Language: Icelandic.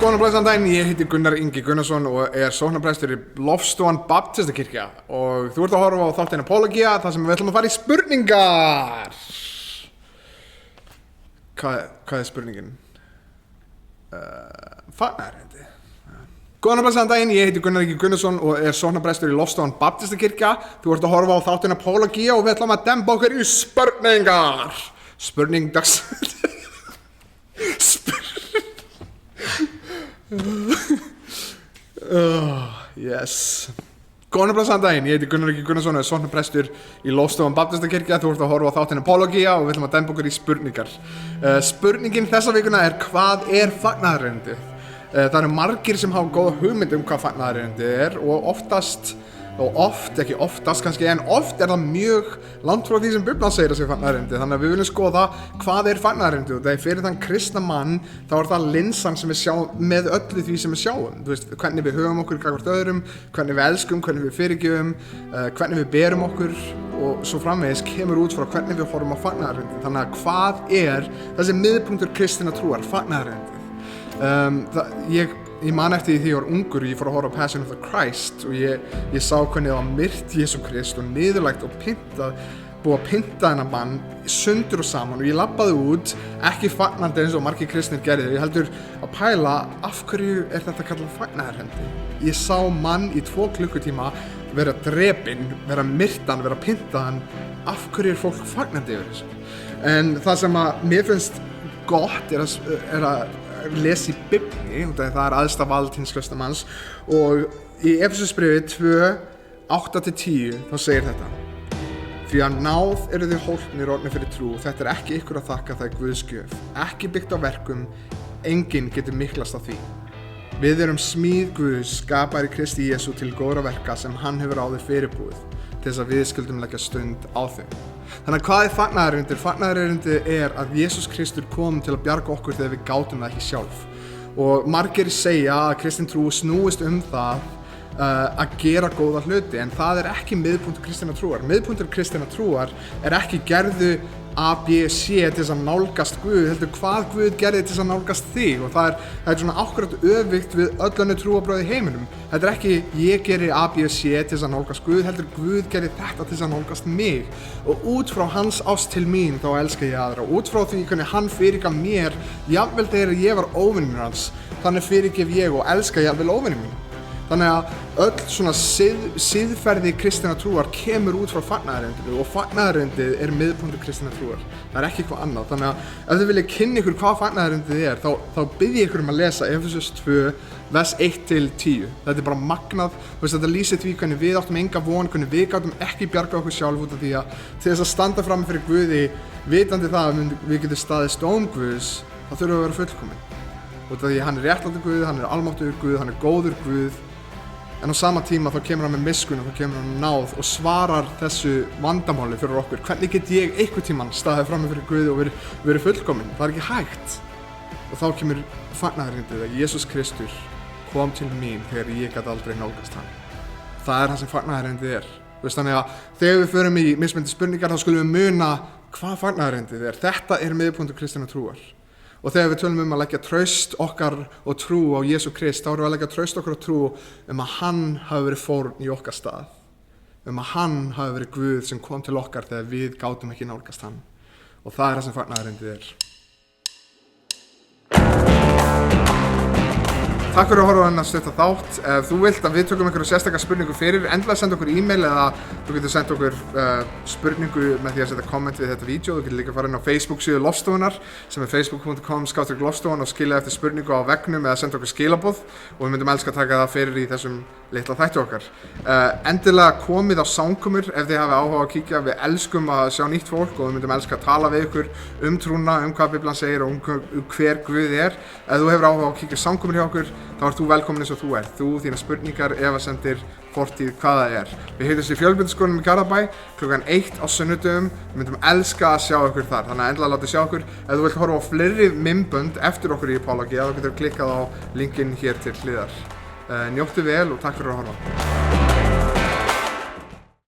Góðan og blessaðan daginn, ég heiti Gunnar Ingi Gunnarsson og sóknarprestur í Lofstofan Baptistakirkja og þú ert að horfa á þáttinn Apologia þar sem við ætlum að fara í spurningar. Hvað spurningin? Fagnaðarerindi. Góðan og blessaðan daginn, ég heiti Gunnar Ingi Gunnarsson og sóknarprestur í Lofstofan Baptistakirkja. Þú ert að horfa á þáttinn Apologia og við ætlum að demba okkur í spurningar. Spurning dags... yes. Góðan og blessaðan daginn, ég heiti Gunnar Ingi Gunnarsson og sóknarprestur í Lofstofan Baptistakirkja. Þú ert að horfa á þáttinn Apologia og við ætlum að demba okkur í spurningar. Spurningin þessa vikuna hvað fagnaðarerindi? Það eru margir sem hafa góða hugmynd hvað fagnaðarerindi og ekki oftast kannski, en oft það mjög langt frá því sem Biblan segir að sé fagnaðarerindi. Þannig að við viljum skoða hvað fagnaðarerindi og þegar fyrir þann kristna mann þá það linsan sem við sjáum með öllu því sem við sjáum. Þú veist, hvernig við höfum okkur gagnvart öðrum, hvernig við elskum, hvernig við fyrirgefum, hvernig við berum okkur og svo framvegis kemur út frá hvernig við horfum á fagnaðarerindi. Þannig að hvað þessi miðpunktur kristinna trúar, fagnaðarerindi? Ég man eftir því ég var ungur og ég fór að horfa á Passion of the Christ og ég sá hvernig það var myrt Jesú Krist og niðurlægt og búið að pynta þennan mann sundur og saman og ég labbaði út ekki fagnandi eins og margir kristnir gerðu. Ég heldur að pæla af hverju þetta kallað fagnaðarerindi. Ég sá mann í 2 klukkutíma vera drepinn, vera myrtan, vera pyntaðan. Af hverju fólk fagnandi yfir þessu? En það sem að mér finnst gott er að lesa í Biblíu, það æðsta vald hins kristna manns og í Efesusbréfi 2:8-10 þá segir þetta: Því að náð eru þið hólpnir orðnir fyrir trú, þetta ekki ykkur að þakka, það Guðs gjöf, ekki byggt á verkum, enginn getur miklast á því. Við erum smíð Guðs, skapaðir í Kristi Jesú til góðra verka sem hann hefur áður fyrirbúið, til þess að við skuldum leggja stund á þau. Þannig að hvað fagnaðarerindi? Fagnaðarerindi að Jesús Kristur kom til að bjarga okkur þegar við gátum það ekki sjálf. Og margir segja að kristin trú snúist það að gera góða hluti, en það ekki miðpunktur kristinnar trúar. Miðpunktur kristinnar trúar ekki gerðu A, B, C til þess að nálgast Guð, heldur hvað Guð gerði til þess að nálgast þig og það er svona akkurat öfugt við öll önnur trúarbrögð í heiminum. Þetta ekki ég geri A, B, C til þess að nálgast Guð, heldur Guð gerði þetta til þess að nálgast mig og út frá hans ást til mín þá elska ég aðra og út frá því hvernig hann fyrirgaf mér jafnvel þegar ég var óvinur hans, þannig fyrirgef ég og elska jafnvel óvinur mín. Þannig að öll svona siðferði kristinna trúar kemur út frá fagnaðarerindinu og fagnaðarerindið miðpunktur kristinna trúar. Það ekki eitthvað annað. Þannig að ef þið viljið kynna ykkur hvað fagnaðarerindið þá bið ég ykkur að lesa Efesus 2, vers 1-10. Þetta bara magnað. Þetta lýsir því hvernig við áttum enga von, hvernig við gátum ekki bjargað okkur sjálf út af því að til þess að standa frammi fyrir Guði, vitandi það að við getum staðist dóm Guðs, þá þurfum við að vera fullkomin. Út af því hann réttlátur Guð, hann almáttugur Guð, hann góður Guð. En á sama tíma þá kemur hann með miskunn og þá kemur hann náð og svarar þessu vandamáli fyrir okkur. Hvernig get ég einhvern tímann staðið frammi fyrir Guði og verið fullkominn? Það ekki hægt. Og þá kemur fagnaðarerindið að Jesús Kristur kom til mín þegar ég gat aldrei nálgast hann. Það það sem fagnaðarerindið Þannig að þegar við förum í mismunandi spurningar þá skulum við muna hvað fagnaðarerindið Þetta miðpunktur kristinnar trúar. Og þegar við tölum að leggja traust okkar og trú á Jesú Krist, þá erum við að leggja traust okkar og trú að hann hafi verið fórn í okkar stað. Að hann hafi verið Guð sem kom til okkar þegar við gátum ekki nálgast hann. Og það það sem fagnaðarerindið Takk fyrir að horfa á þennan stutta þátt. Ef þú vilt að við tökum einhverju sérstaka spurningu fyrir, endilega senda okkur e-mail eða þú getur senda okkur spurningu með því að setja komment við þetta vídeo. Þú getur líka að fara inn á Facebook síðu Lofstofunar sem facebook.com/lofstofan og skilja eftir spurningu á veggnum eða senda okkur skilaboð og við myndum elska að taka það fyrir í þessum litla þætti okkar. Endilega komið á samkomur ef þið hafi áhuga að kíkja. Við elskum að sjá nýtt fólk og við myndum elska að tala við ykkur trúna, hvað Biblan segir og hver Guð Ef þú hefur áhuga að kíkja samkomur hjá okkur, þá ert þú velkomin eins og þú þú, þína spurningar, efasemdir, fortíð, hvað það Við hittumst í fjölbrautaskólanum í Garðabæ klukkan 1 á sunnudögum. Við myndum elska að sjá ykkur þar, þannig að endilega látið sjá okkur. Ef þú vilt horfa á fleiri myndbönd eftir okkur í Apologia, þá getur klikkað á linkinn hér til hliðar. Njóttu vel og takk fyrir að horfa.